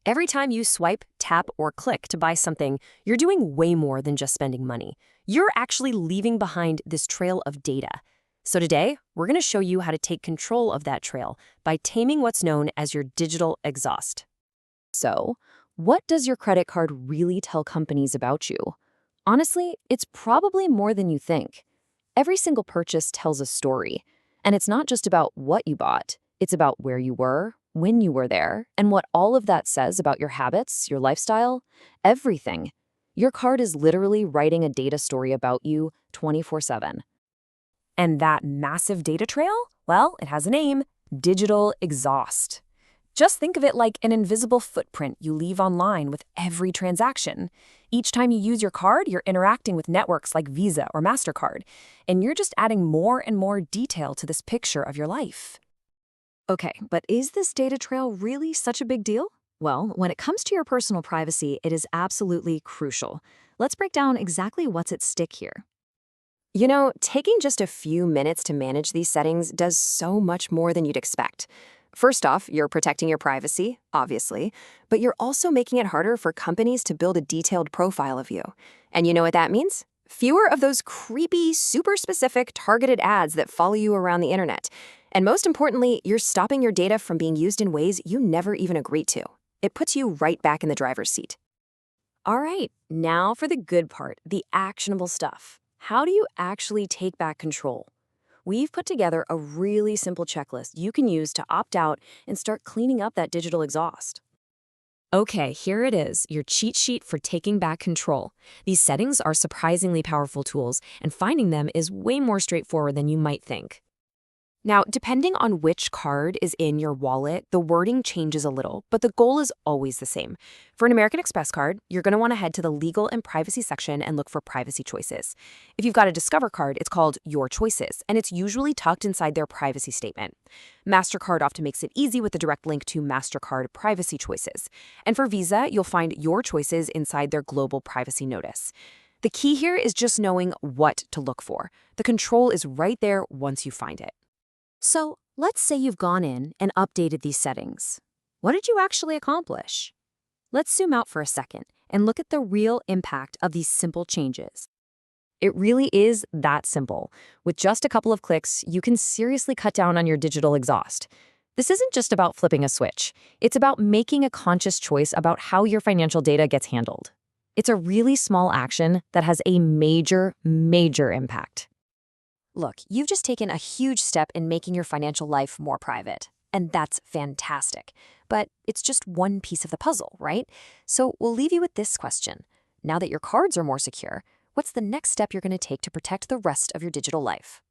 Every time you swipe, tap, or click to buy something, you're doing way more than just spending money. You're actually leaving behind this trail of data. So today, we're going to show you how to take control of that trail by taming what's known as your digital exhaust. So, what does your credit card really tell companies about you? Honestly, it's probably more than you think. Every single purchase tells a story. And it's not just about what you bought. It's about where you were, when you were there, and what all of that says about your habits, your lifestyle, everything. Your card is literally writing a data story about you 24/7. And that massive data trail? Well, it has a name: digital exhaust. Just think of it like an invisible footprint you leave online with every transaction. Each time you use your card, you're interacting with networks like Visa or MasterCard, and you're just adding more and more detail to this picture of your life. Okay, but is this data trail really such a big deal? Well, when it comes to your personal privacy, it is absolutely crucial. Let's break down exactly what's at stake here. Taking just a few minutes to manage these settings does so much more than you'd expect. First off, you're protecting your privacy, obviously, but you're also making it harder for companies to build a detailed profile of you. And you know what that means? Fewer of those creepy, super specific, targeted ads that follow you around the internet. And most importantly, you're stopping your data from being used in ways you never even agreed to. It puts you right back in the driver's seat. All right, now for the good part, the actionable stuff. How do you actually take back control? We've put together a really simple checklist you can use to opt out and start cleaning up that digital exhaust. Okay, here it is, your cheat sheet for taking back control. These settings are surprisingly powerful tools, and finding them is way more straightforward than you might think. Now, depending on which card is in your wallet, the wording changes a little, but the goal is always the same. For an American Express card, you're going to want to head to the Legal and Privacy section and look for Privacy Choices. If you've got a Discover card, it's called Your Choices, and it's usually tucked inside their privacy statement. MasterCard often makes it easy with a direct link to MasterCard Privacy Choices. And for Visa, you'll find Your Choices inside their Global Privacy Notice. The key here is just knowing what to look for. The control is right there once you find it. So, let's say you've gone in and updated these settings. What did you actually accomplish? Let's zoom out for a second and look at the real impact of these simple changes. It really is that simple. With just a couple of clicks, you can seriously cut down on your digital exhaust. This isn't just about flipping a switch. It's about making a conscious choice about how your financial data gets handled. It's a really small action that has a major, major impact. Look, you've just taken a huge step in making your financial life more private, and that's fantastic. But it's just one piece of the puzzle, right? So we'll leave you with this question. Now that your cards are more secure, what's the next step you're going to take to protect the rest of your digital life?